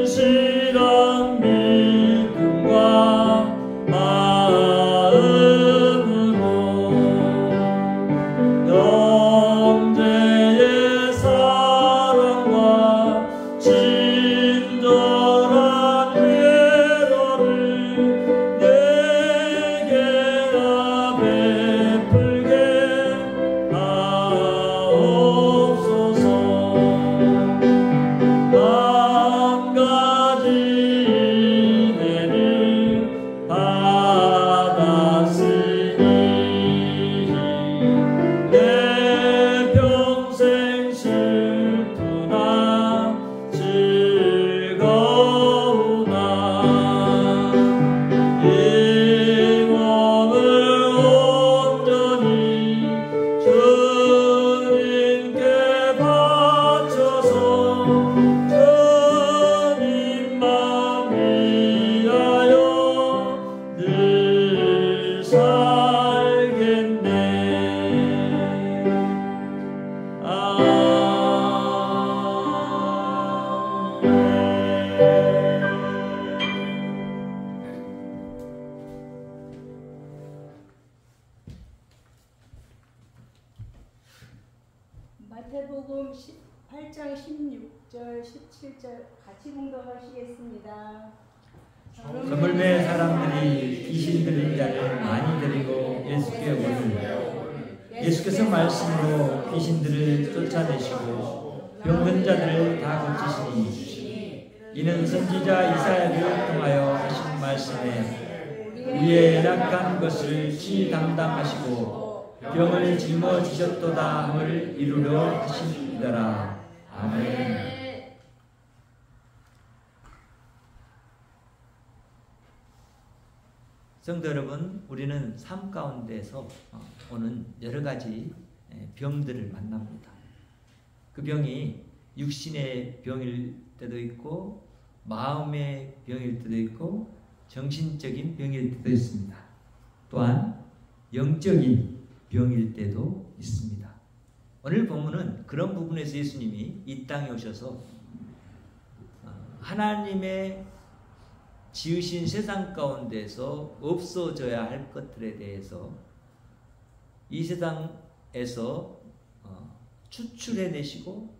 신실한 믿음과 마음으로 형제의 사랑과 친절한 외도를 내게 베풀게 하옵소서. 한 가지 은혜를 받았으니 내 평생 슬프나 즐거우나 이 몸을 온전히 주님께 바쳐서 주님만 위하여 늘 살겠네. 마태복음 8장 16절 17절 같이 봉독하시겠습니다. 저물매 사람들이 귀신 들린 자를 많이 데리고 예수께 오니 예수께서 말씀으로 귀신들을 쫓아내시고 병든 자들을 다 고치시니 이는 선지자 이사야를 통하여 하신 말씀에 우리의 연약한 것을 치 담당하시고 병을 짊어지셨도다 함을 이루려 하심이더라. 아멘. 성도 여러분, 우리는 삶 가운데서 오는 여러 가지 병들을 만납니다. 그 병이 육신의 병일 때도 있고 마음의 병일 때도 있고 정신적인 병일 때도 있습니다. 또한 영적인 병일 때도 있습니다. 오늘 본문은 그런 부분에서 예수님이 이 땅에 오셔서 하나님의 지으신 세상 가운데서 없어져야 할 것들에 대해서 이 세상에서 추출해내시고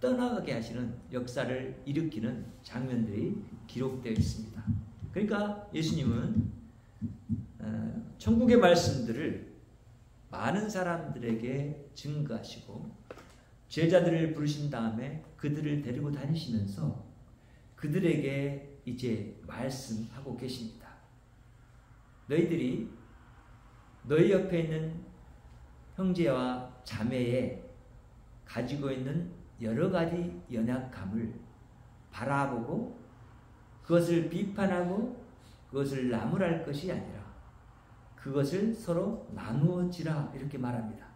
떠나가게 하시는 역사를 일으키는 장면들이 기록되어 있습니다. 그러니까 예수님은 천국의 말씀들을 많은 사람들에게 증거하시고 제자들을 부르신 다음에 그들을 데리고 다니시면서 그들에게 이제 말씀하고 계십니다. 너희들이 너희 옆에 있는 형제와 자매에 가지고 있는 여러 가지 연약함을 바라보고 그것을 비판하고 그것을 나무랄 것이 아니라 그것을 서로 나누어지라 이렇게 말합니다.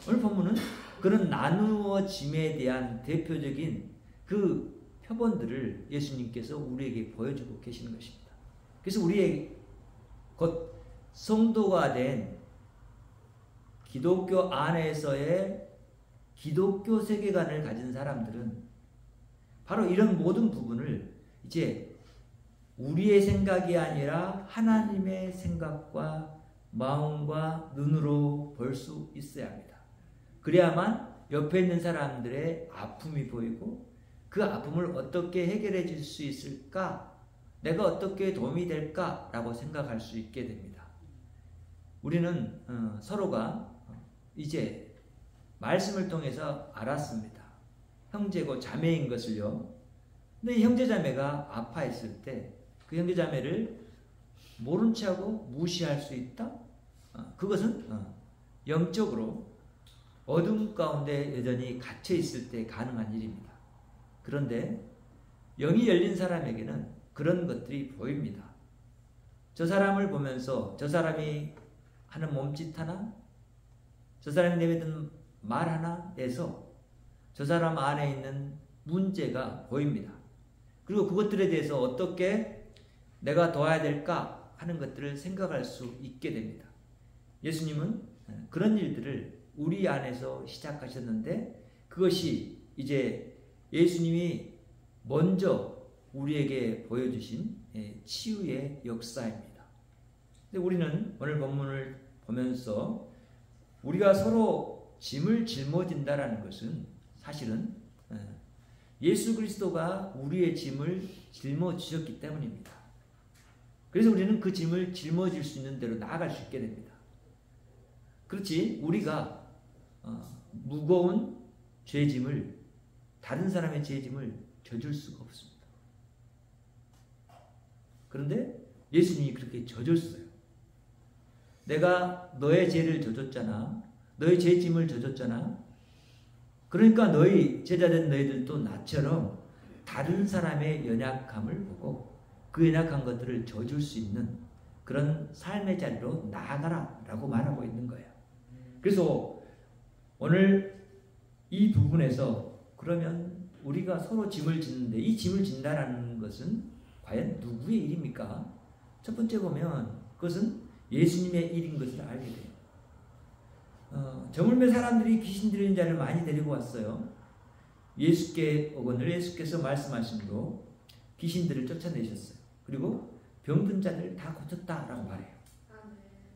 오늘 본문은 그런 나누어짐에 대한 대표적인 그 표본들을 예수님께서 우리에게 보여주고 계시는 것입니다. 그래서 우리의 곧 성도가 된 기독교 안에서의 기독교 세계관을 가진 사람들은 바로 이런 모든 부분을 이제 우리의 생각이 아니라 하나님의 생각과 마음과 눈으로 볼 수 있어야 합니다. 그래야만 옆에 있는 사람들의 아픔이 보이고 그 아픔을 어떻게 해결해 줄 수 있을까? 내가 어떻게 도움이 될까? 라고 생각할 수 있게 됩니다. 우리는 서로가 이제 말씀을 통해서 알았습니다. 형제고 자매인 것을요. 근데 이 형제 자매가 아파했을 때 그 형제 자매를 모른 척하고 무시할 수 있다? 그것은 영적으로 어둠 가운데 여전히 갇혀 있을 때 가능한 일입니다. 그런데 영이 열린 사람에게는 그런 것들이 보입니다. 저 사람을 보면서 저 사람이 하는 몸짓 하나, 저 사람이 내뱉는 말 하나에서 저 사람 안에 있는 문제가 보입니다. 그리고 그것들에 대해서 어떻게 내가 도와야 될까 하는 것들을 생각할 수 있게 됩니다. 예수님은 그런 일들을 우리 안에서 시작하셨는데 그것이 이제 예수님이 먼저 우리에게 보여주신 치유의 역사입니다. 근데 우리는 오늘 본문을 보면서 우리가 서로 짐을 짊어진다라는 것은 사실은 예수 그리스도가 우리의 짐을 짊어지셨기 때문입니다. 그래서 우리는 그 짐을 짊어질 수 있는 대로 나아갈 수 있게 됩니다. 그렇지 우리가 무거운 죄짐을 다른 사람의 죄짐을 져줄 수가 없습니다. 그런데 예수님이 그렇게 져줬어요. 내가 너의 죄를 져줬잖아. 너의 죄짐을 져줬잖아. 그러니까 너희 제자된 너희들도 나처럼 다른 사람의 연약함을 보고 그 연약한 것들을 져줄 수 있는 그런 삶의 자리로 나아가라 라고 말하고 있는 거예요. 그래서 오늘 이 부분에서 그러면 우리가 서로 짐을 짓는데 이 짐을 진다라는 것은 과연 누구의 일입니까? 첫 번째 보면 그것은 예수님의 일인 것을 알게 돼요. 저물매 사람들이 귀신 들린 자를 많이 데리고 왔어요. 예수께서 말씀하심으로 귀신들을 쫓아내셨어요. 그리고 병든 자들을 다 고쳤다라고 말해요.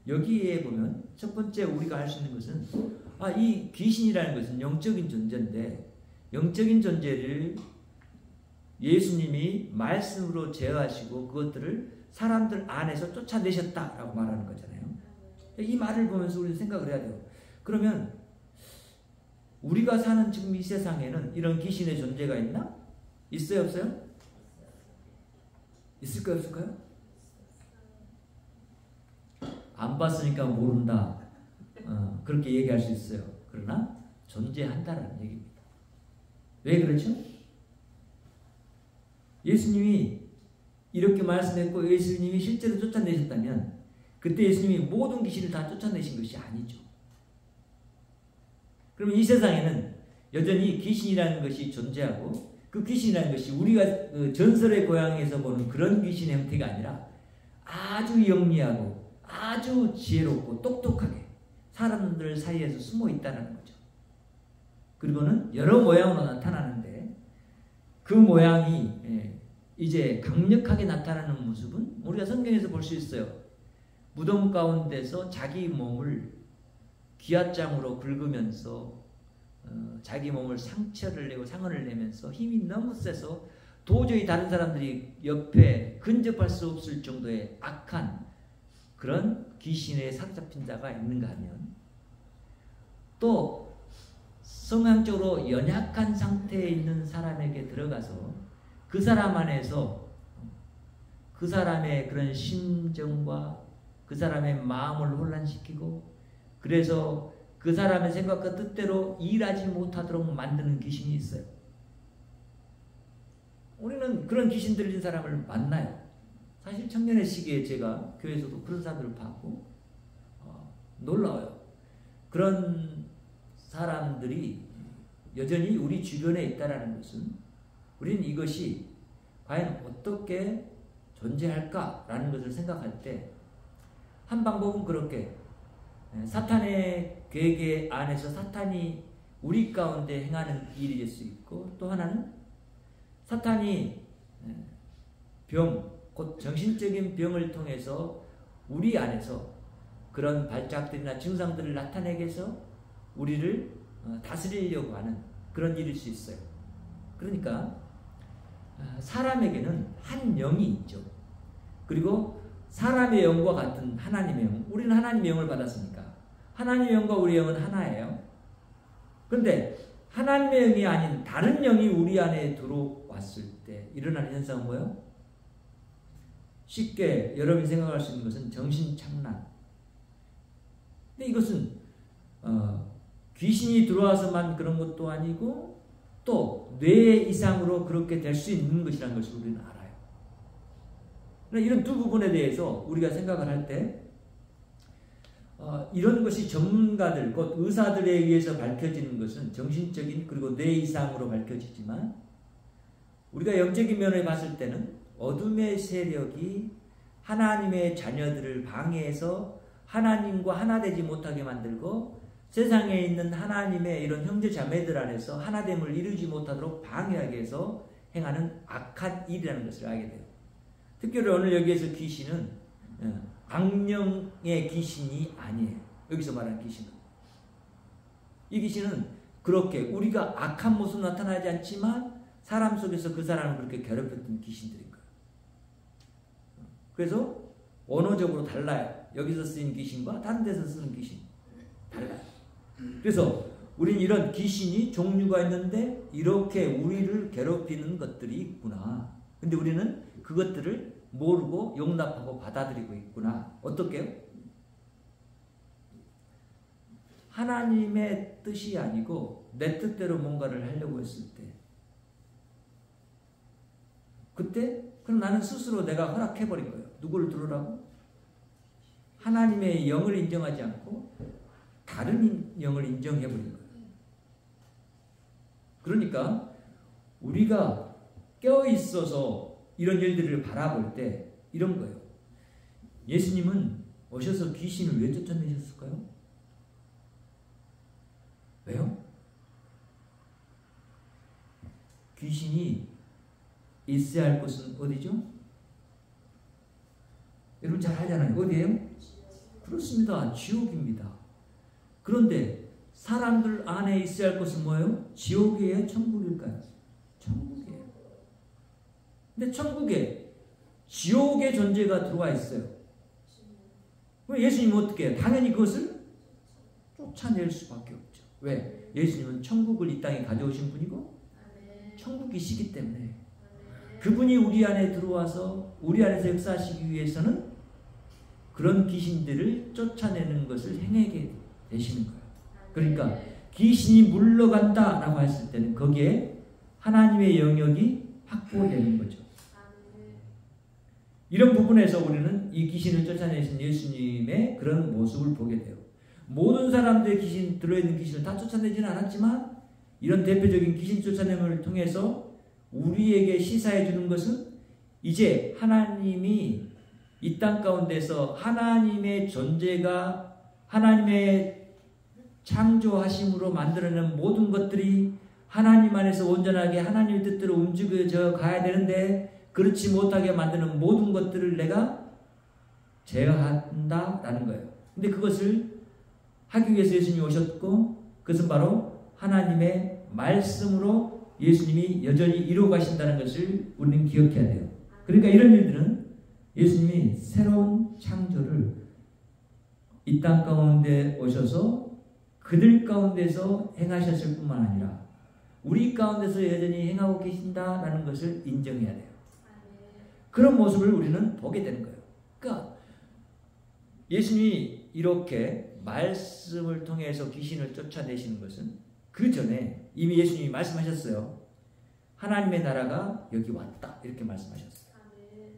여기에 보면 첫 번째 우리가 알 수 있는 것은 이 귀신이라는 것은 영적인 존재인데 영적인 존재를 예수님이 말씀으로 제어하시고 그것들을 사람들 안에서 쫓아내셨다라고 말하는 거잖아요. 이 말을 보면서 우리는 생각을 해야 돼요. 그러면 우리가 사는 지금 이 세상에는 이런 귀신의 존재가 있나? 있어요, 없어요? 있을까요, 없을까요? 안 봤으니까 모른다. 그렇게 얘기할 수 있어요. 그러나 존재한다라는 얘기입니다. 왜 그렇죠? 예수님이 이렇게 말씀했고 예수님이 실제로 쫓아내셨다면 그때 예수님이 모든 귀신을 다 쫓아내신 것이 아니죠. 그러면 이 세상에는 여전히 귀신이라는 것이 존재하고 그 귀신이라는 것이 우리가 전설의 고향에서 보는 그런 귀신의 형태가 아니라 아주 영리하고 아주 지혜롭고 똑똑하게 사람들 사이에서 숨어 있다는 거죠. 그리고는 여러 모양으로 나타나는데 그 모양이 이제 강력하게 나타나는 모습은 우리가 성경에서 볼 수 있어요. 무덤 가운데서 자기 몸을 기아장으로 긁으면서 자기 몸을 상처를 내고 상흔을 내면서 힘이 너무 세서 도저히 다른 사람들이 옆에 근접할 수 없을 정도의 악한 그런 귀신에 사로잡힌 자가 있는가 하면 또 성향적으로 연약한 상태에 있는 사람에게 들어가서 그 사람 안에서 그 사람의 그런 심정과 그 사람의 마음을 혼란시키고 그래서 그 사람의 생각과 뜻대로 일하지 못하도록 만드는 귀신이 있어요. 우리는 그런 귀신 들린 사람을 만나요. 사실 청년의 시기에 제가 교회에서도 그런 사람들을 봤고 놀라워요. 그런 사람들이 여전히 우리 주변에 있다는 것은 우리는 이것이 과연 어떻게 존재할까라는 것을 생각할 때 한 방법은 그렇게 사탄의 괴계 안에서 사탄이 우리 가운데 행하는 일일 수 있고 또 하나는 사탄이 곧 정신적인 병을 통해서 우리 안에서 그런 발작들이나 증상들을 나타내게 해서 우리를 다스리려고 하는 그런 일일 수 있어요. 그러니까 사람에게는 한 영이 있죠. 그리고 사람의 영과 같은 하나님의 영. 우리는 하나님의 영을 받았으니까 하나님의 영과 우리의 영은 하나예요. 그런데 하나님의 영이 아닌 다른 영이 우리 안에 들어왔을 때 일어나는 현상은 뭐예요? 쉽게 여러분이 생각할 수 있는 것은 정신착란. 근데 이것은 귀신이 들어와서만 그런 것도 아니고 또 뇌 이상으로 그렇게 될 수 있는 것이라는 것을 우리는 알아요. 이런 두 부분에 대해서 우리가 생각을 할 때 이런 것이 전문가들, 곧 의사들에 의해서 밝혀지는 것은 정신적인 그리고 뇌 이상으로 밝혀지지만 우리가 영적인 면을 봤을 때는 어둠의 세력이 하나님의 자녀들을 방해해서 하나님과 하나 되지 못하게 만들고 세상에 있는 하나님의 이런 형제 자매들 안에서 하나됨을 이루지 못하도록 방해하게 해서 행하는 악한 일이라는 것을 알게 돼요. 특별히 오늘 여기에서 귀신은 악령의 귀신이 아니에요. 여기서 말하는 귀신은. 이 귀신은 그렇게 우리가 악한 모습 나타나지 않지만 사람 속에서 그 사람을 그렇게 괴롭혔던 귀신들인 거예요. 그래서 언어적으로 달라요. 여기서 쓰인 귀신과 다른 데서 쓰는 귀신 달라요. 그래서 우리는 이런 귀신이 종류가 있는데 이렇게 우리를 괴롭히는 것들이 있구나. 근데 우리는 그것들을 모르고 용납하고 받아들이고 있구나. 어떻게요? 하나님의 뜻이 아니고 내 뜻대로 뭔가를 하려고 했을 때 그때 그럼 나는 스스로 내가 허락해버린 거예요. 누구를 들으라고? 하나님의 영을 인정하지 않고 다른 영을 인정해버린 거예요. 그러니까 우리가 깨어있어서 이런 일들을 바라볼 때 이런 거예요. 예수님은 오셔서 귀신을 왜 쫓아내셨을까요? 왜요? 귀신이 있어야 할 곳은 어디죠? 여러분 잘 알잖아요. 어디예요? 그렇습니다. 지옥입니다. 그런데 사람들 안에 있어야 할 곳은 뭐예요? 지옥이에요? 천국일까요? 천국이에요. 근데 천국에 지옥의 존재가 들어와 있어요. 그럼 예수님은 어떻게 해요? 당연히 그것을 쫓아낼 수밖에 없죠. 왜? 예수님은 천국을 이 땅에 가져오신 분이고 천국이시기 때문에 그분이 우리 안에 들어와서 우리 안에서 역사하시기 위해서는 그런 귀신들을 쫓아내는 것을 행하게 되시는 거예요. 그러니까 귀신이 물러간다 라고 했을 때는 거기에 하나님의 영역이 확보되는 거죠. 이런 부분에서 우리는 이 귀신을 쫓아내신 예수님의 그런 모습을 보게 돼요. 모든 사람들의 귀신, 들어있는 귀신을 다 쫓아내지는 않았지만 이런 대표적인 귀신 쫓아냄을 통해서 우리에게 시사해 주는 것은 이제 하나님이 이 땅 가운데서 하나님의 존재가 하나님의 창조하심으로 만들어낸 모든 것들이 하나님 안에서 온전하게 하나님의 뜻대로 움직여져 가야 되는데 그렇지 못하게 만드는 모든 것들을 내가 제어한다라는 거예요. 근데 그것을 하기 위해서 예수님이 오셨고 그것은 바로 하나님의 말씀으로 예수님이 여전히 이루어 가신다는 것을 우리는 기억해야 돼요. 그러니까 이런 일들은 예수님이 새로운 창조를 이 땅 가운데 오셔서 그들 가운데서 행하셨을 뿐만 아니라 우리 가운데서 여전히 행하고 계신다라는 것을 인정해야 돼요. 그런 모습을 우리는 보게 되는 거예요. 그러니까 예수님이 이렇게 말씀을 통해서 귀신을 쫓아내시는 것은 그 전에 이미 예수님이 말씀하셨어요. 하나님의 나라가 여기 왔다 이렇게 말씀하셨어요.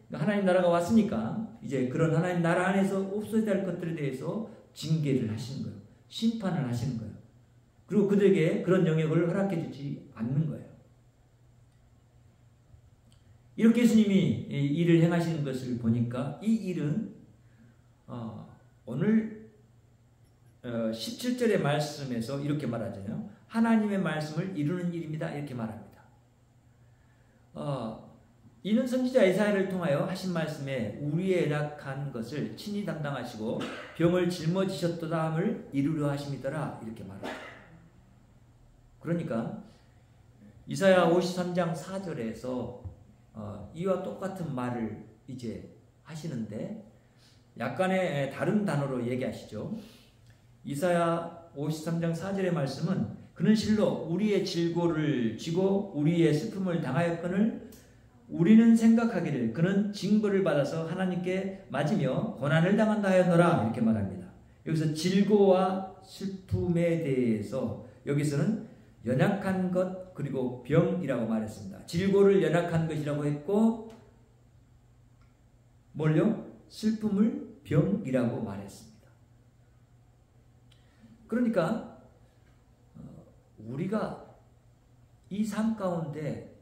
그러니까 하나님 나라가 왔으니까 이제 그런 하나님 나라 안에서 없어져야 할 것들에 대해서 징계를 하시는 거예요. 심판을 하시는 거예요. 그리고 그들에게 그런 영역을 허락해 주지 않는 거예요. 이렇게 예수님이 일을 행하시는 것을 보니까 이 일은 오늘 17절의 말씀에서 이렇게 말하잖아요. 하나님의 말씀을 이루는 일입니다. 이렇게 말합니다. 이는 선지자 이사야를 통하여 하신 말씀에 우리의 연약한 것을 친히 담당하시고 병을 짊어지셨도다 함을 이루려 하심이더라. 이렇게 말합니다. 그러니까 이사야 53장 4절에서 이와 똑같은 말을 이제 하시는데 약간의 다른 단어로 얘기하시죠. 이사야 53장 4절의 말씀은 그는 실로 우리의 질고를 지고 우리의 슬픔을 당하였거늘 우리는 생각하기를 그는 징벌을 받아서 하나님께 맞으며 고난을 당한다 하였노라 이렇게 말합니다. 여기서 질고와 슬픔에 대해서 여기서는 연약한 것 그리고 병이라고 말했습니다. 질고를 연약한 것이라고 했고 뭘요? 슬픔을 병이라고 말했습니다. 그러니까 우리가 이 삶 가운데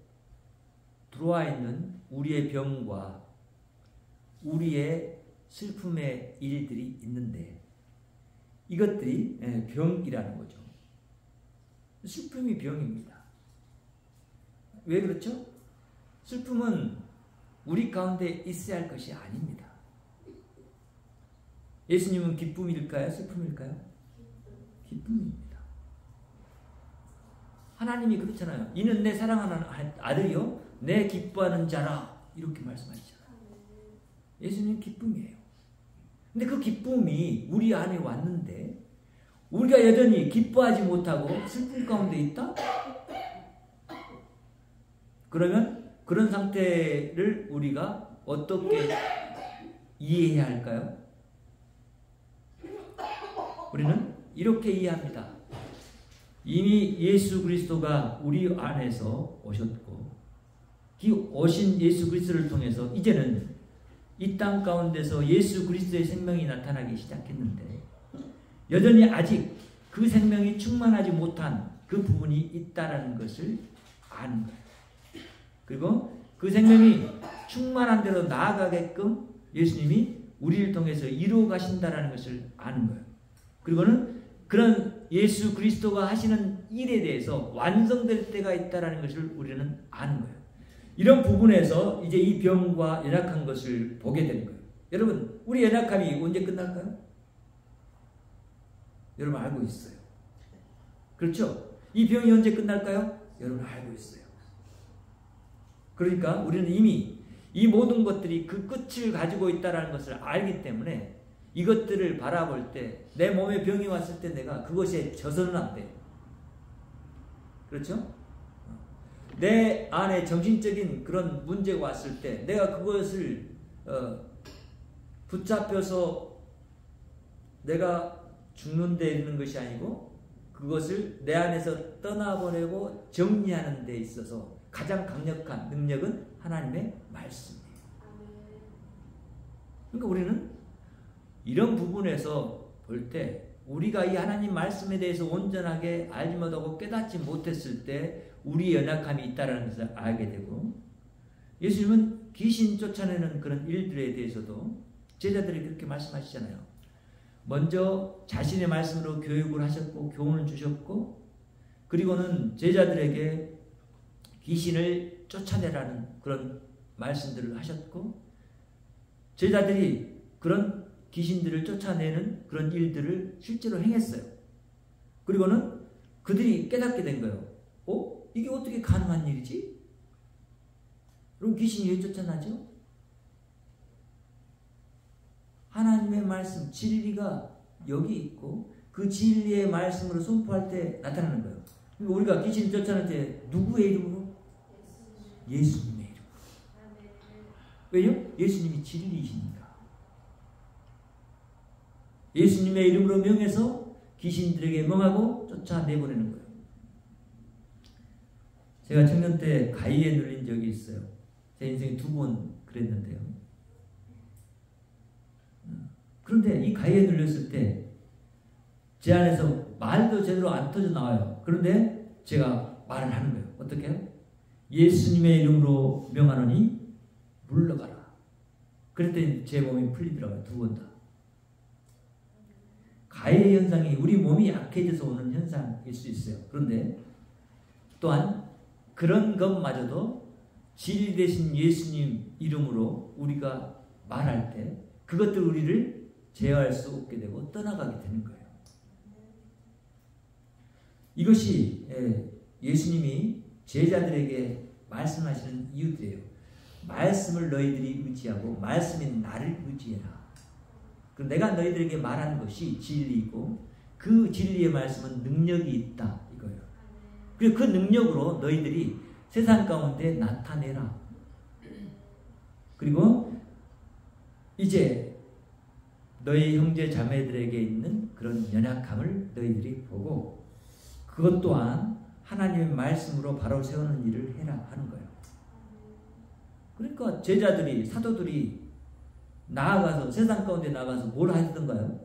들어와 있는 우리의 병과 우리의 슬픔의 일들이 있는데 이것들이 병이라는 거죠. 슬픔이 병입니다. 왜 그렇죠? 슬픔은 우리 가운데 있어야 할 것이 아닙니다. 예수님은 기쁨일까요? 슬픔일까요? 기쁨입니다. 하나님이 그렇잖아요. 이는 내 사랑하는 아들이요 내 기뻐하는 자라 이렇게 말씀하시잖아요. 예수님 기쁨이에요. 근데 그 기쁨이 우리 안에 왔는데 우리가 여전히 기뻐하지 못하고 슬픔 가운데 있다? 그러면 그런 상태를 우리가 어떻게 이해해야 할까요? 우리는 이렇게 이해합니다. 이미 예수 그리스도가 우리 안에서 오셨고 이 오신 예수 그리스도를 통해서 이제는 이 땅 가운데서 예수 그리스도의 생명이 나타나기 시작했는데 여전히 아직 그 생명이 충만하지 못한 그 부분이 있다라는 것을 아는 거예요. 그리고 그 생명이 충만한 대로 나아가게끔 예수님이 우리를 통해서 이루어 가신다라는 것을 아는 거예요. 그리고는 그런 예수 그리스도가 하시는 일에 대해서 완성될 때가 있다라는 것을 우리는 아는 거예요. 이런 부분에서 이제 이 병과 연약한 것을 보게 되는 거예요. 여러분, 우리 연약함이 언제 끝날까요? 여러분 알고 있어요. 그렇죠? 이 병이 언제 끝날까요? 여러분 알고 있어요. 그러니까 우리는 이미 이 모든 것들이 그 끝을 가지고 있다는 것을 알기 때문에 이것들을 바라볼 때 내 몸에 병이 왔을 때 내가 그것에 져서는 안 돼요. 그렇죠? 내 안에 정신적인 그런 문제가 왔을 때 내가 그것을 붙잡혀서 내가 죽는 데 있는 것이 아니고 그것을 내 안에서 떠나보내고 정리하는 데 있어서 가장 강력한 능력은 하나님의 말씀이에요. 그러니까 우리는 이런 부분에서 볼 때 우리가 이 하나님 말씀에 대해서 온전하게 알지 못하고 깨닫지 못했을 때 우리의 연약함이 있다는 것을 알게 되고 예수님은 귀신 쫓아내는 그런 일들에 대해서도 제자들이 그렇게 말씀하시잖아요. 먼저 자신의 말씀으로 교육을 하셨고 교훈을 주셨고 그리고는 제자들에게 귀신을 쫓아내라는 그런 말씀들을 하셨고 제자들이 그런 귀신들을 쫓아내는 그런 일들을 실제로 행했어요. 그리고는 그들이 깨닫게 된 거예요. 이게 어떻게 가능한 일이지? 그럼 귀신이 왜 쫓아나죠? 하나님의 말씀, 진리가 여기 있고 그 진리의 말씀으로 선포할 때 나타나는 거예요. 그러니까 우리가 귀신 쫓아낼 때 누구의 이름으로? 예수님의 이름으로. 왜요? 예수님이 진리이시니까. 예수님의 이름으로 명해서 귀신들에게 명하고 쫓아내보내는 거예요. 제가 청년 때 가위에 눌린 적이 있어요. 제 인생에 2번 그랬는데요. 그런데 이 가위에 눌렸을 때 제 안에서 말도 제대로 안 터져 나와요. 그런데 제가 말을 하는 거예요. 어떻게 해요? 예수님의 이름으로 명하노니 물러가라. 그랬더니 제 몸이 풀리더라고요. 2번 다. 가해 현상이 우리 몸이 약해져서 오는 현상일 수 있어요. 그런데 또한 그런 것마저도 진리 되신 예수님 이름으로 우리가 말할 때 그것들 우리를 제어할 수 없게 되고 떠나가게 되는 거예요. 이것이 예수님이 제자들에게 말씀하시는 이유들이에요. 말씀을 너희들이 의지하고 말씀인 나를 의지해라. 내가 너희들에게 말하는 것이 진리이고 그 진리의 말씀은 능력이 있다 이거예요. 그리고 그 능력으로 너희들이 세상 가운데 나타내라. 그리고 이제 너희 형제 자매들에게 있는 그런 연약함을 너희들이 보고 그것 또한 하나님의 말씀으로 바로 세우는 일을 해라 하는 거예요. 그러니까 제자들이 사도들이 나아가서 세상 가운데 나가서 뭘 하시던가요?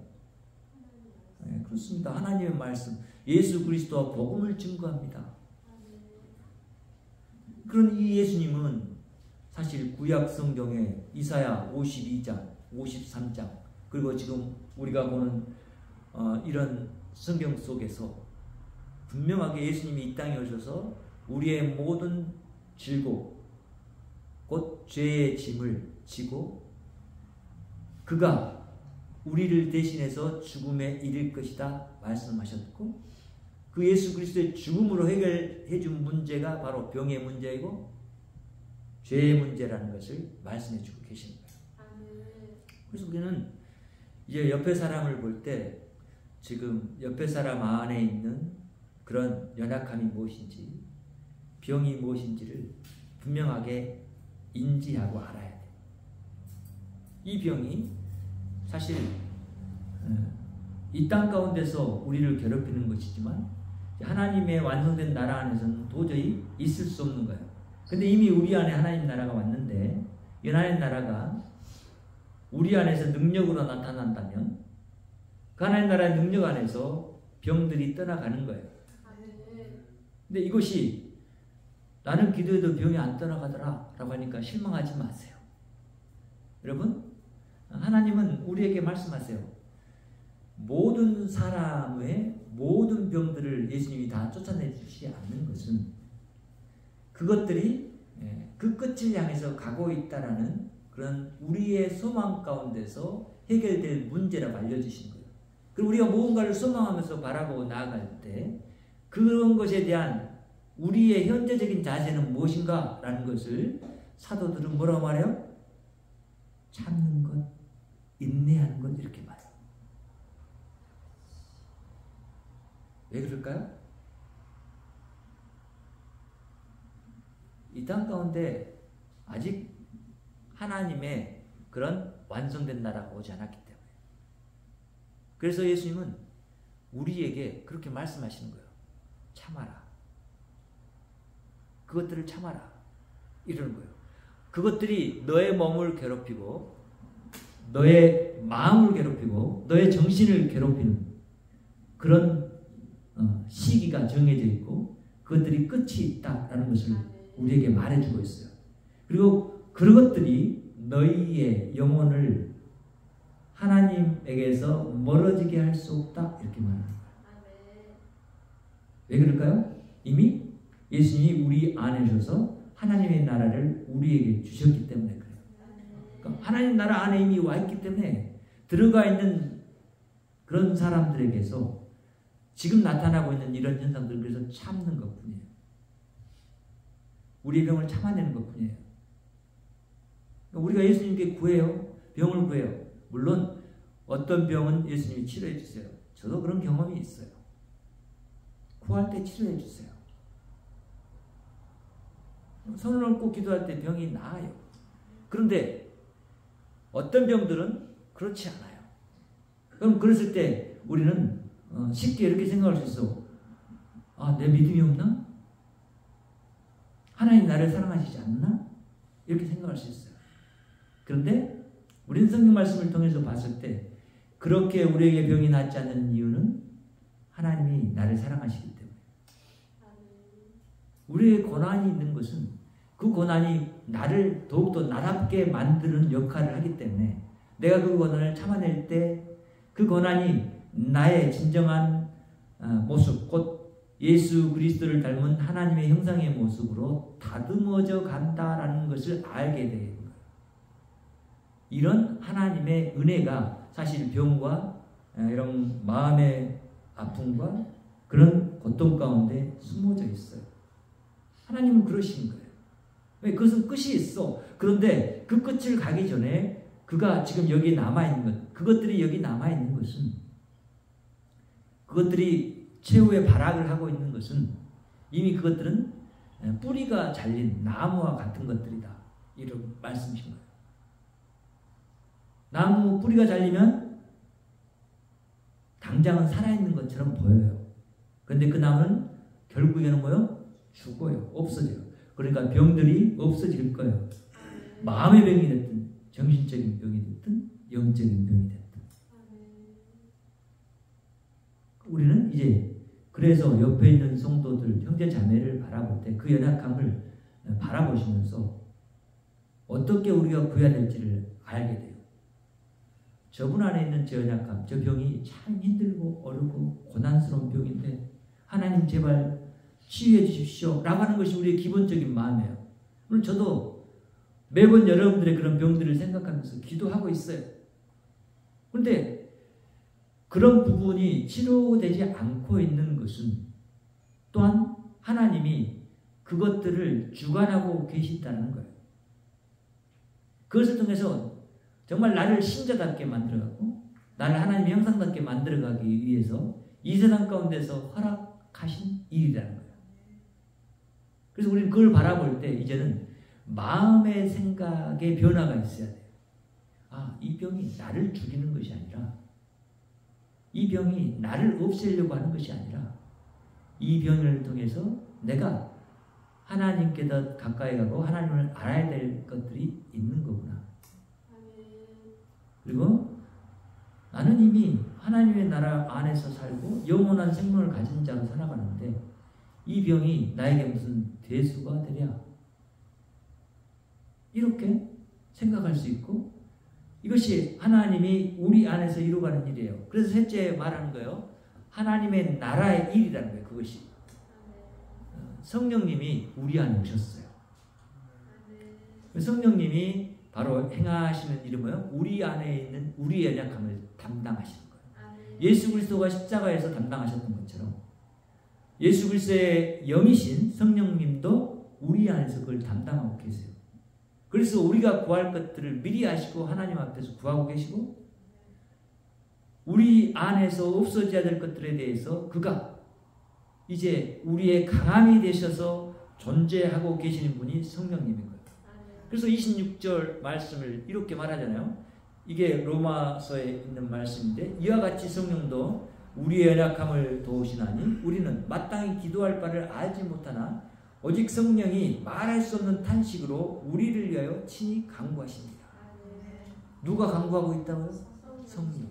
네, 그렇습니다. 하나님의 말씀 예수 그리스도와 복음을 증거합니다. 그런 이 예수님은 사실 구약 성경에 이사야 52장, 53장 그리고 지금 우리가 보는 이런 성경 속에서 분명하게 예수님이 이 땅에 오셔서 우리의 모든 질고 곧 죄의 짐을 지고 그가 우리를 대신해서 죽음에 이를 것이다 말씀하셨고 그 예수 그리스도의 죽음으로 해결해 준 문제가 바로 병의 문제이고 죄의 문제라는 것을 말씀해 주고 계신 거예요. 그래서 우리는 이제 옆에 사람을 볼 때 지금 옆에 사람 안에 있는 그런 연약함이 무엇인지 병이 무엇인지를 분명하게 인지하고 알아야 돼요. 이 병이 사실 이 땅 가운데서 우리를 괴롭히는 것이지만 하나님의 완성된 나라 안에서는 도저히 있을 수 없는 거예요. 근데 이미 우리 안에 하나님 나라가 왔는데 이 하나님 나라가 우리 안에서 능력으로 나타난다면 그 하나님 나라의 능력 안에서 병들이 떠나가는 거예요. 근데 이것이 나는 기도해도 병이 안 떠나가더라 라고 하니까 실망하지 마세요. 여러분 하나님은 우리에게 말씀하세요. 모든 사람의 모든 병들을 예수님이 다 쫓아내 주시지 않는 것은 그것들이 그 끝을 향해서 가고 있다라는 그런 우리의 소망 가운데서 해결될 문제라고 알려주신 거예요. 그리고 우리가 무언가를 소망하면서 바라보고 나아갈 때 그런 것에 대한 우리의 현재적인 자세는 무엇인가 라는 것을 사도들은 뭐라고 말해요? 참는 것, 인내하는 것 이렇게 말해요. 왜 그럴까요? 이 땅 가운데 아직 하나님의 그런 완성된 나라가 오지 않았기 때문에 그래서 예수님은 우리에게 그렇게 말씀하시는 거예요. 참아라. 그것들을 참아라. 이러는 거예요. 그것들이 너의 몸을 괴롭히고 너의 마음을 괴롭히고 너의 정신을 괴롭히는 그런 시기가 정해져 있고 그것들이 끝이 있다라는 것을 우리에게 말해주고 있어요. 그리고 그것들이 너희의 영혼을 하나님에게서 멀어지게 할 수 없다 이렇게 말합니다. 왜 그럴까요? 이미 예수님이 우리 안에 오셔서 하나님의 나라를 우리에게 주셨기 때문에 그래요. 그러니까 하나님 나라 안에 이미 와 있기 때문에 들어가 있는 그런 사람들에게서 지금 나타나고 있는 이런 현상들을 그래서 참는 것뿐이에요. 우리의 병을 참아내는 것뿐이에요. 우리가 예수님께 구해요. 병을 구해요. 물론 어떤 병은 예수님이 치료해 주세요. 저도 그런 경험이 있어요. 구할 때 치료해 주세요. 손을 얹고 기도할 때 병이 나아요. 그런데 어떤 병들은 그렇지 않아요. 그럼 그랬을 때 우리는 쉽게 이렇게 생각할 수 있어. 아, 내 믿음이 없나? 하나님 나를 사랑하시지 않나? 이렇게 생각할 수 있어요. 그런데 우리는 성경 말씀을 통해서 봤을 때 그렇게 우리에게 병이 낫지 않는 이유는 하나님이 나를 사랑하시기 때문에 우리의 고난이 있는 것은 그 고난이 나를 더욱더 나답게 만드는 역할을 하기 때문에 내가 그 고난을 참아낼 때 그 고난이 나의 진정한 모습 곧 예수 그리스도를 닮은 하나님의 형상의 모습으로 다듬어져 간다라는 것을 알게 되는 거예요. 이런 하나님의 은혜가 사실 병과 이런 마음의 아픔과 그런 고통 가운데 숨어져 있어요. 하나님은 그러신 거예요. 왜? 그것은 끝이 있어. 그런데 그 끝을 가기 전에 그가 지금 여기 남아있는 것, 그것들이 여기 남아있는 것은 그것들이 최후의 발악을 하고 있는 것은 이미 그것들은 뿌리가 잘린 나무와 같은 것들이다. 이런 말씀이신 거예요. 나무 뿌리가 잘리면 당장은 살아있는 것처럼 보여요. 그런데 그 나무는 결국에는 뭐요? 죽어요. 없어져요. 그러니까 병들이 없어질 거예요. 마음의 병이 됐든 정신적인 병이 됐든 영적인 병이 됐든 우리는 이제 그래서 옆에 있는 성도들 형제 자매를 바라볼 때 그 연약함을 바라보시면서 어떻게 우리가 구해야 될지를 알게 돼요. 저분 안에 있는 저 연약함, 저 병이 참 힘들고 어렵고 고난스러운 병인데 하나님 제발 치유해 주십시오 라고 하는 것이 우리의 기본적인 마음이에요. 물론 저도 매번 여러분들의 그런 병들을 생각하면서 기도하고 있어요. 그런데 그런 부분이 치료되지 않고 있는 것은 또한 하나님이 그것들을 주관하고 계신다는 거예요. 그것을 통해서 정말 나를 신자답게 만들어가고 나를 하나님의 형상답게 만들어가기 위해서 이 세상 가운데서 허락하신 일이라는 거예요. 그래서 우리는 그걸 바라볼 때 이제는 마음의 생각의 변화가 있어야 돼요. 아, 이 병이 나를 죽이는 것이 아니라 이 병이 나를 없애려고 하는 것이 아니라 이 병을 통해서 내가 하나님께 더 가까이 가고 하나님을 알아야 될 것들이 있는 거구나. 그리고 나는 이미 하나님의 나라 안에서 살고 영원한 생명을 가진 자로 살아가는데 이 병이 나에게 무슨 대수가 되랴. 이렇게 생각할 수 있고 이것이 하나님이 우리 안에서 이루어가는 일이에요. 그래서 셋째 말하는 거예요. 하나님의 나라의 일이라는 거예요. 그것이. 성령님이 우리 안에 오셨어요. 성령님이 바로 행하시는 일은 뭐예요? 우리 안에 있는 우리의 연약함을 담당하시는 거예요. 예수 그리스도가 십자가에서 담당하셨던 것처럼 예수 그리스도의 영이신 성령님도 우리 안에서 그걸 담당하고 계세요. 그래서 우리가 구할 것들을 미리 아시고 하나님 앞에서 구하고 계시고 우리 안에서 없어져야 될 것들에 대해서 그가 이제 우리의 강함이 되셔서 존재하고 계시는 분이 성령님인 거예요. 그래서 26절 말씀을 이렇게 말하잖아요. 이게 로마서에 있는 말씀인데 이와 같이 성령도 우리의 연약함을 도우시나니 우리는 마땅히 기도할 바를 알지 못하나 오직 성령이 말할 수 없는 탄식으로 우리를 위하여 친히 간구하십니다. 누가 간구하고 있다고요? 성령.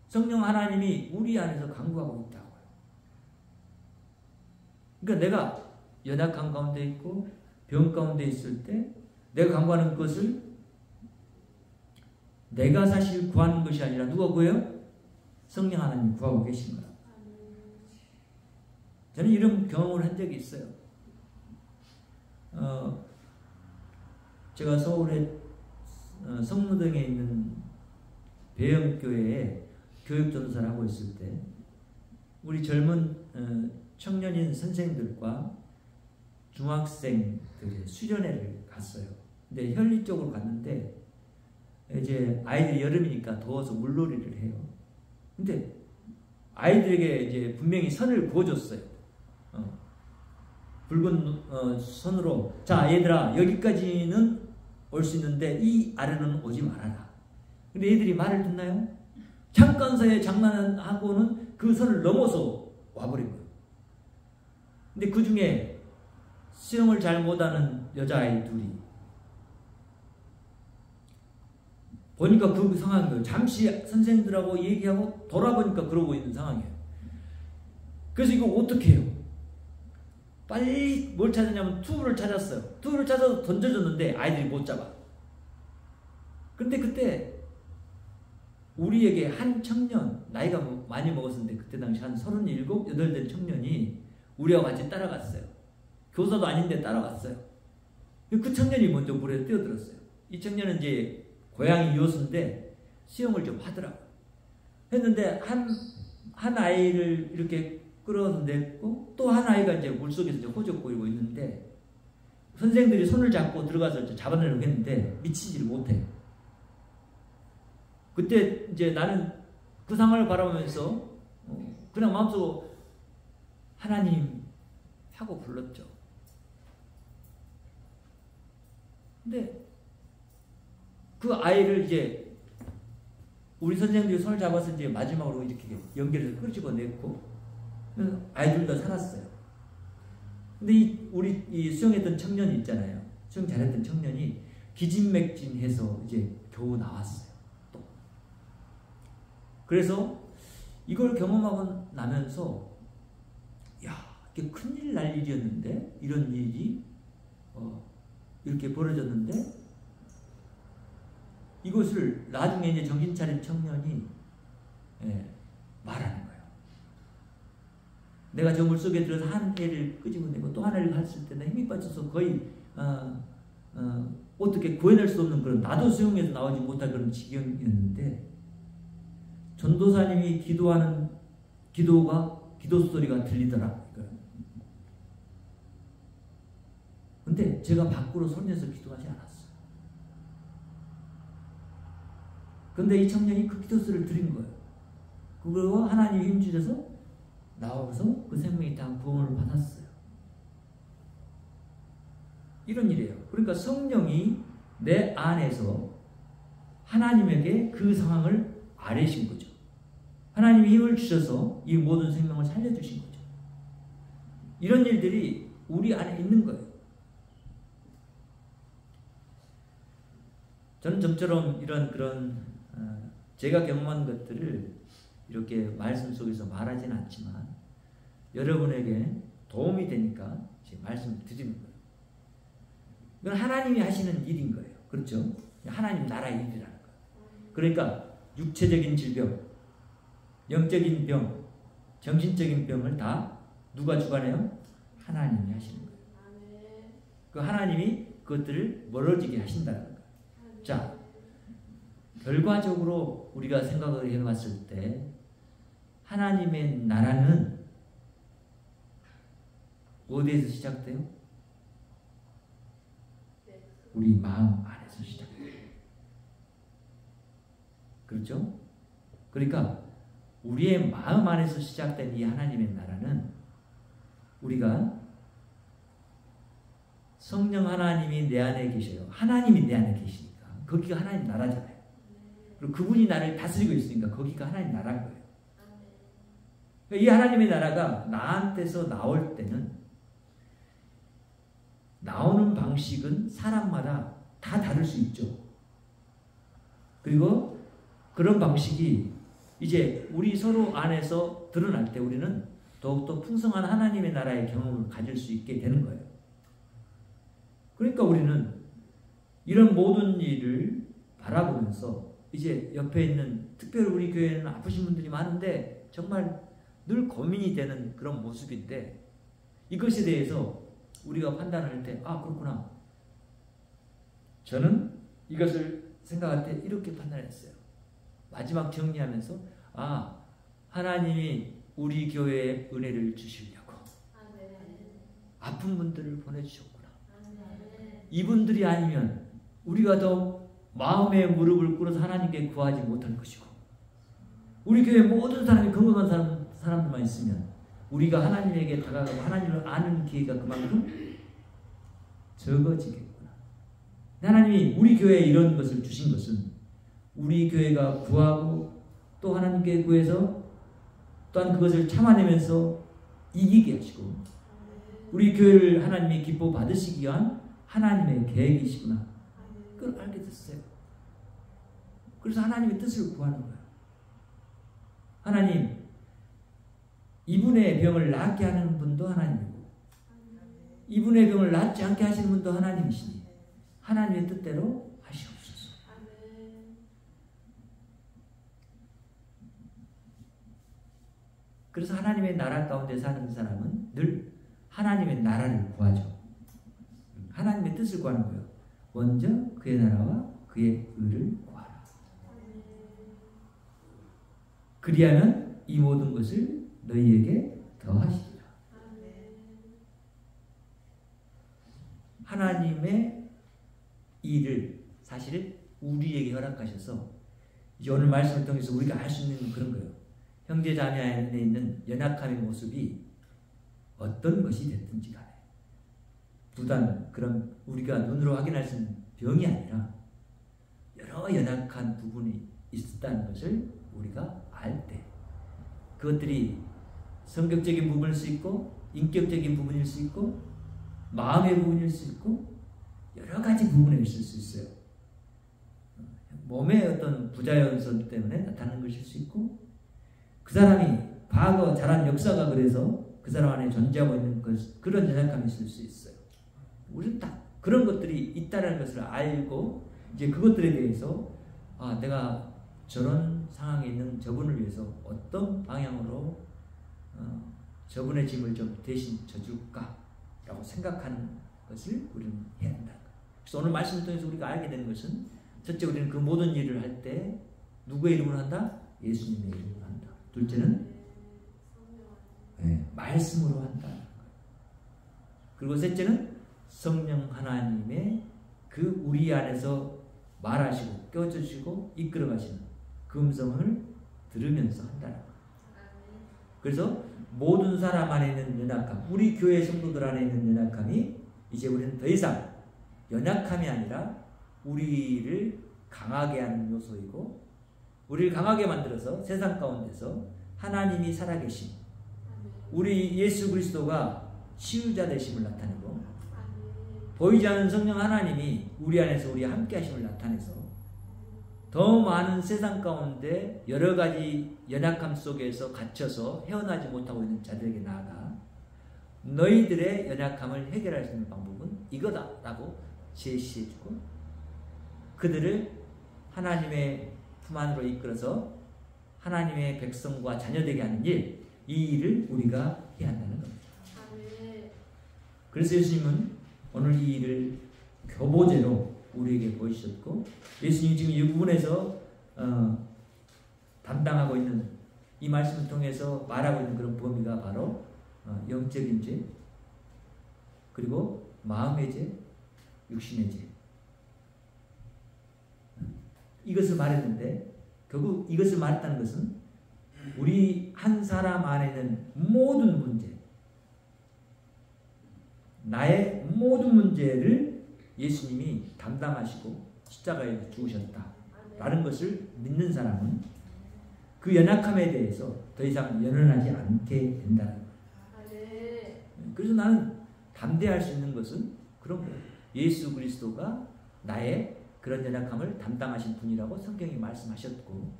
성령 하나님이 우리 안에서 간구하고 있다고요. 그러니까 내가 연약한 가운데 있고 병 가운데 있을 때 내가 간구하는 것을 내가 사실 구하는 것이 아니라 누가 구해요? 성령 하나님 구하고 계신 거라. 저는 이런 경험을 한 적이 있어요. 제가 서울의 성무동에 있는 배영교회에 교육전도사를 하고 있을 때 우리 젊은 청년인 선생들과 중학생들의 수련회를 갔어요. 근데 현리 쪽으로 갔는데 이제 아이들이 여름이니까 더워서 물놀이를 해요. 근데 아이들에게 이제 분명히 선을 그어줬어요. 붉은 선으로 자 얘들아 여기까지는 올 수 있는데 이 아래로는 오지 말아라. 근데 얘들이 말을 듣나요? 잠깐 사이에 장난하고는 그 선을 넘어서 와버린 거예요. 근데 그 중에 수영을 잘 못하는 여자아이 둘이 보니까 그 상황이에요. 잠시 선생님들하고 얘기하고 돌아보니까 그러고 있는 상황이에요. 그래서 이거 어떻게 해요? 빨리 뭘 찾았냐면 튜브를 찾았어요. 튜브를 찾아서 던져줬는데 아이들이 못 잡아. 근데 그때 우리에게 한 청년, 나이가 많이 먹었는데 그때 당시 한 37, 8 된 청년이 우리와 같이 따라갔어요. 교사도 아닌데 따라갔어요. 그 청년이 먼저 물에 뛰어들었어요. 이 청년은 이제 고향이 여수인데 수영을 좀 하더라고요. 했는데 한 아이를 이렇게 끌어냈고 또 한 아이가 이제 물속에서 이제 호적거리고 있는데 선생들이 손을 잡고 들어가서 잡아내려고 했는데 미치지를 못해. 그때 이제 나는 그 상황을 바라보면서 그냥 마음속으로 하나님 하고 불렀죠. 근데 그 아이를 이제 우리 선생님들이 손을 잡아서 이제 마지막으로 이렇게 연결해서 끄집어냈고 아이들도 살았어요. 근데 우리 수영했던 청년이 있잖아요. 수영 잘했던 청년이 기진맥진해서 이제 겨우 나왔어요. 또. 그래서 이걸 경험하고 나면서 야, 이게 큰일 날 일이었는데 이런 일이 이렇게 벌어졌는데 이것을 나중에 이제 정신 차린 청년이 말하는 거예요. 내가 저 물속에 들어서 한 애를 끄집어내고 또 하나를 갔을 때 나 힘이 빠져서 거의 어떻게 구해낼 수 없는 그런 나도 수용해서 나오지 못할 그런 지경이었는데 전도사님이 기도하는 기도 소리가 들리더라. 근데 제가 밖으로 손내서 기도하지 않았어요. 근데 이 청년이 그 기도 소리를 들은 거예요. 그거 하나님이 힘주셔서 나와서 그 생명이 다 구원을 받았어요. 이런 일이에요. 그러니까 성령이 내 안에서 하나님에게 그 상황을 아뢰신 거죠. 하나님이 힘을 주셔서 이 모든 생명을 살려주신 거죠. 이런 일들이 우리 안에 있는 거예요. 저는 좀처럼 이런 그런 제가 경험한 것들을 이렇게 말씀 속에서 말하지는 않지만 여러분에게 도움이 되니까 제 말씀을 드리는 거예요. 이건 하나님이 하시는 일인 거예요. 그렇죠? 하나님 나라의 일이라는 거예요. 그러니까 육체적인 질병, 영적인 병, 정신적인 병을 다 누가 주관해요? 하나님이 하시는 거예요. 그 하나님이 그것들을 멀어지게 하신다는 거예요. 자, 결과적으로 우리가 생각을 해봤을 때 하나님의 나라는 어디에서 시작돼요? 우리 마음 안에서 시작돼요. 그렇죠? 그러니까 우리의 마음 안에서 시작된 이 하나님의 나라는 우리가 성령 하나님이 내 안에 계셔요. 하나님이 내 안에 계시니까 거기가 하나님 나라잖아요. 그리고 그분이 나를 다스리고 있으니까 거기가 하나님 나라인 거예요. 이 하나님의 나라가 나한테서 나올 때는 나오는 방식은 사람마다 다 다를 수 있죠. 그리고 그런 방식이 이제 우리 서로 안에서 드러날 때 우리는 더욱더 풍성한 하나님의 나라의 경험을 가질 수 있게 되는 거예요. 그러니까 우리는 이런 모든 일을 바라보면서 이제 옆에 있는 특별히 우리 교회에는 아프신 분들이 많은데 정말 늘 고민이 되는 그런 모습인데 이것에 대해서 우리가 판단할 때 그렇구나. 저는 이것을 생각할 때 이렇게 판단했어요. 마지막 정리하면서 하나님이 우리 교회에 은혜를 주시려고 아픈 분들을 보내주셨구나. 이분들이 아니면 우리가 더 마음의 무릎을 꿇어서 하나님께 구하지 못할 것이고 우리 교회 모든 사람이 건강한 사람들만 있으면 우리가 하나님에게 다가가고 하나님을 아는 기회가 그만큼 적어지겠구나. 하나님이 우리 교회에 이런 것을 주신 것은 우리 교회가 구하고 또 하나님께 구해서 또한 그것을 참아내면서 이기게 하시고 우리 교회를 하나님이 기뻐 받으시기 위한 하나님의 계획이시구나. 그걸 알게 됐어요. 그래서 하나님의 뜻을 구하는 거예요. 하나님, 이분의 병을 낫게 하는 분도 하나님이고 이분의 병을 낫지 않게 하시는 분도 하나님이시니 하나님의 뜻대로 하시옵소서. 그래서 하나님의 나라 가운데 사는 사람은 늘 하나님의 나라를 구하죠. 하나님의 뜻을 구하는 거예요. 먼저 그의 나라와 그의 의를 구하라. 그리하면 이 모든 것을 너희에게 더하시리라. 하나님의 일을 사실 우리에게 허락하셔서 오늘 말씀을 통해서 우리가 알 수 있는 그런 거예요. 형제 자매 안에 있는 연약함의 모습이 어떤 것이 됐든지 간에 부단 그런 우리가 눈으로 확인할 수 있는 병이 아니라 여러 연약한 부분이 있었다는 것을 우리가 알 때 그것들이 성격적인 부분일 수 있고 인격적인 부분일 수 있고 마음의 부분일 수 있고 여러 가지 부분에 있을 수 있어요. 몸의 어떤 부자연선 때문에 나타나는 것일 수 있고 그 사람이 과거 자란 역사가 그래서 그 사람 안에 존재하고 있는 그런 연약함이 있을 수 있어요. 우리는 딱 그런 것들이 있다는 것을 알고 이제 그것들에 대해서 내가 저런 상황에 있는 저분을 위해서 어떤 방향으로 저분의 짐을 좀 대신 져줄까 라고 생각하는 것을 우리는 해야 한다. 그래서 오늘 말씀을 통해서 우리가 알게 되는 것은 첫째, 우리는 그 모든 일을 할 때 누구의 이름으로 한다? 예수님의 이름으로 한다. 둘째는 말씀으로 한다. 그리고 셋째는 성령 하나님의 그 우리 안에서 말하시고 껴주시고 이끌어 가시는 그 음성을 들으면서 한다는 거예요. 그래서 모든 사람 안에 있는 연약함, 우리 교회 성도들 안에 있는 연약함이 이제 우리는 더 이상 연약함이 아니라 우리를 강하게 하는 요소이고, 우리를 강하게 만들어서 세상 가운데서 하나님이 살아계신 우리 예수 그리스도가 치유자 되심을 나타내고, 보이지 않는 성령 하나님이 우리 안에서 우리와 함께 하심을 나타내서 더 많은 세상 가운데 여러 가지 연약함 속에서 갇혀서 헤어나지 못하고 있는 자들에게 나아가 너희들의 연약함을 해결할 수 있는 방법은 이거다라고 제시해주고, 그들을 하나님의 품 안으로 이끌어서 하나님의 백성과 자녀되게 하는 일, 이 일을 우리가 해야 한다는 겁니다. 그래서 예수님은 오늘 이 일을 교보제로 우리에게 보이셨고, 예수님이 지금 이 부분에서 담당하고 있는 이 말씀을 통해서 말하고 있는 그런 범위가 바로 영적인 죄, 그리고 마음의 죄, 육신의 죄, 이것을 말했는데, 결국 이것을 말했다는 것은 우리 한 사람 안에 있는 모든 문제, 나의 모든 문제를 예수님이 담당하시고 십자가에 죽으셨다라는 것을 믿는 사람은 그 연약함에 대해서 더 이상 연연하지 않게 된다는 거예요. 그래서 나는 담대할 수 있는 것은 그런 거예요. 예수 그리스도가 나의 그런 연약함을 담당하신 분이라고 성경이 말씀하셨고,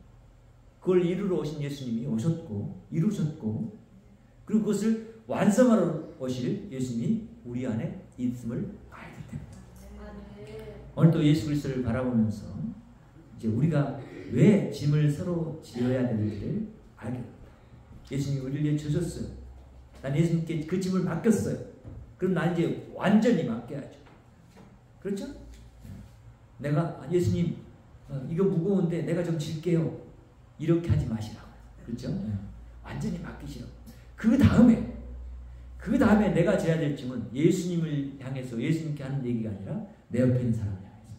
그걸 이루러 오신 예수님이 오셨고 이루셨고, 그리고 그것을 완성하러 오실 예수님이 우리 안에 있음을 알기 때문에 오늘 또 예수 그리스도를 바라보면서 이제 우리가 왜 짐을 서로 지어야 되는지를 알게 됩니다. 예수님이 우리를 위해 주셨어요. 난 예수님께 그 짐을 맡겼어요. 그럼 난 이제 완전히 맡겨야죠. 그렇죠? 내가 예수님 이거 무거운데 내가 좀 질게요. 이렇게 하지 마시라고요. 그렇죠? 완전히 맡기시라고. 그 다음에 내가 져야 될 짐은 예수님을 향해서 예수님께 하는 얘기가 아니라 내 옆에 있는 사람을 향해서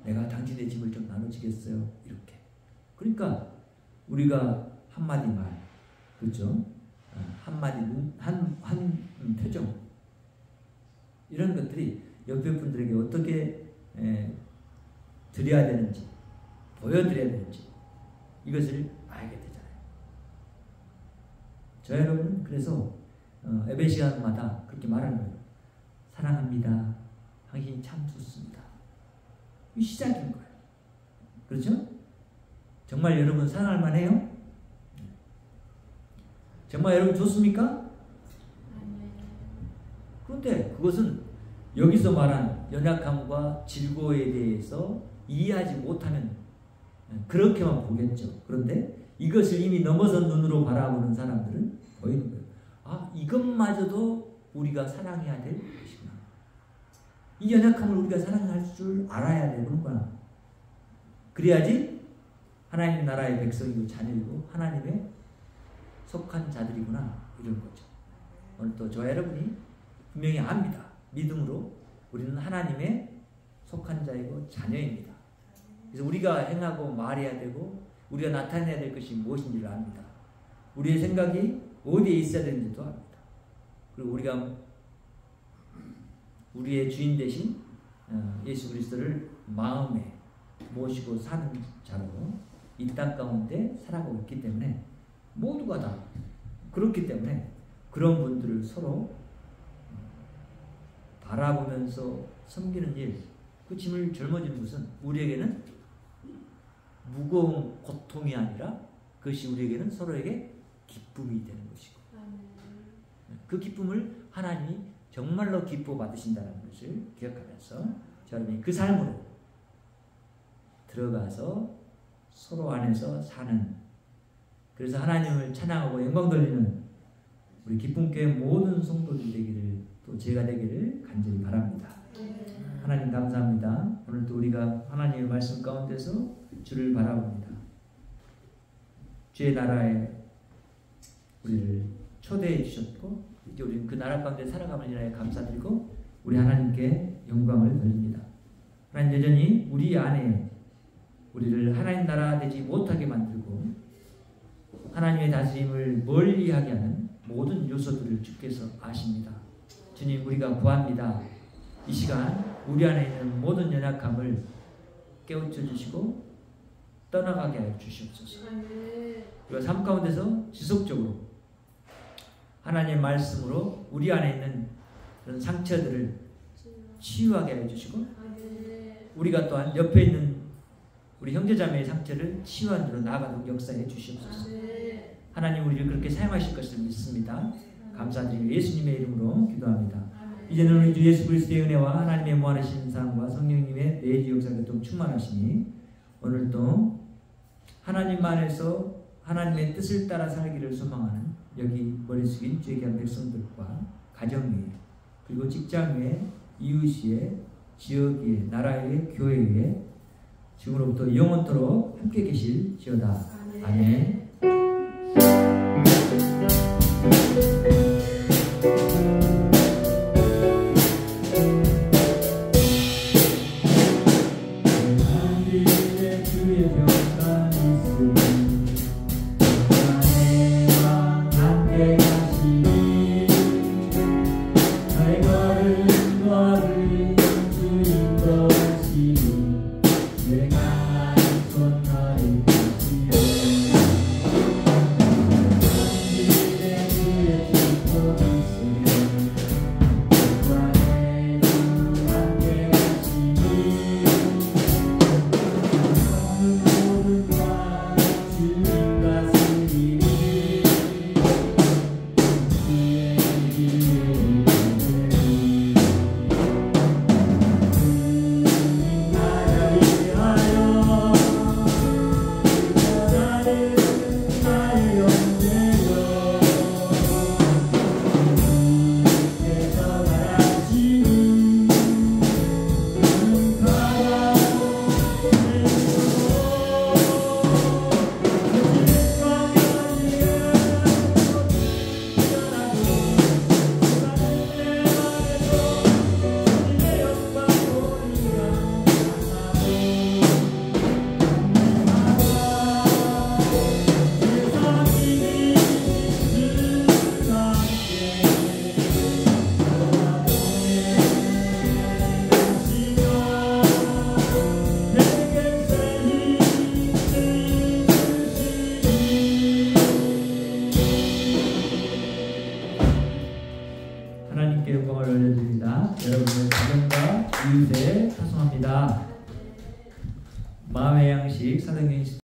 내가 당신의 짐을 좀 나눠주겠어요. 이렇게. 그러니까 우리가 한마디 말, 그렇죠? 한마디 한 표정, 이런 것들이 옆에 분들에게 어떻게 드려야 되는지, 보여드려야 되는지 이것을 알게 되잖아요. 저 여러분, 그래서 예배 시간마다 그렇게 말하는 거예요. 사랑합니다. 당신이 참 좋습니다. 이 시작인 거예요. 그렇죠? 정말 여러분 사랑할 만해요? 정말 여러분 좋습니까? 그런데 그것은 여기서 말한 연약함과 질고에 대해서 이해하지 못하면 그렇게만 보겠죠. 그런데 이것을 이미 넘어선 눈으로 바라보는 사람들은 보이는 거예요. 아, 이것마저도 우리가 사랑해야 될 것이구나. 이 연약함을 우리가 사랑할 줄 알아야 되는구나. 그래야지 하나님 나라의 백성이고 자녀이고 하나님의 속한 자들이구나, 이런 거죠. 오늘 또 저 여러분이 분명히 압니다. 믿음으로 우리는 하나님의 속한 자이고 자녀입니다. 그래서 우리가 행하고 말해야 되고 우리가 나타내야 될 것이 무엇인지를 압니다. 우리의 생각이 어디에 있어야 되는지도 압니다. 그리고 우리가 우리의 주인 되신 예수 그리스도를 마음에 모시고 사는 자로 이 땅 가운데 살아가고 있기 때문에, 모두가 다 그렇기 때문에 그런 분들을 서로 바라보면서 섬기는 일, 그 짐을 짊어지는 것은 우리에게는 무거운 고통이 아니라 그것이 우리에게는 서로에게 기쁨이 되는 것이고, 그 기쁨을 하나님이 정말로 기뻐 받으신다는 것을 기억하면서 여러분이 그 삶으로 들어가서 서로 안에서 사는, 그래서 하나님을 찬양하고 영광 돌리는 우리 기쁨교회 모든 성도들 되기를, 또 제가 되기를 간절히 바랍니다. 하나님 감사합니다. 오늘도 우리가 하나님의 말씀 가운데서 주를 바라봅니다. 주의 나라에 우리를 초대해 주셨고 이제 우리는 그 나라 가운데 살아감을 인하여 감사드리고 우리 하나님께 영광을 돌립니다. 하나님 여전히 우리 안에 우리를 하나님 나라 되지 못하게 만들고 하나님의 다스림을 멀리하게 하는 모든 요소들을 주께서 아십니다. 주님, 우리가 구합니다. 이 시간 우리 안에 있는 모든 연약함을 깨우쳐 주시고 떠나가게 하여 주시옵소서. 우리가 삶 가운데서 지속적으로 하나님의 말씀으로 우리 안에 있는 그런 상처들을 치유하게 하여 주시고 우리가 또한 옆에 있는 우리 형제자매의 상처를 치유한 대로 나아가도록 역사해 주시옵소서. 하나님 우리를 그렇게 사용하실 것을 믿습니다. 감사드리며 예수님의 이름으로 기도합니다. 이제는 우리 주 예수 그리스도의 은혜와 하나님의 무한하신 사랑과 성령님의 내주 역사 교통 충만하시니 오늘도 하나님 안에서 하나님의 뜻을 따라 살기를 소망하는 여기 머리 숙인 주의 귀한 백성들과 가정 위에 그리고 직장 위에 이웃 위에 지역 위에 나라 위에 교회 위에 지금으로부터 영원토록 함께 계실지어다. 아멘. 하나님께 영광을 올려드립니다. 여러분의 가정과 이웃에 사송합니다. 마음의 양식 사도행전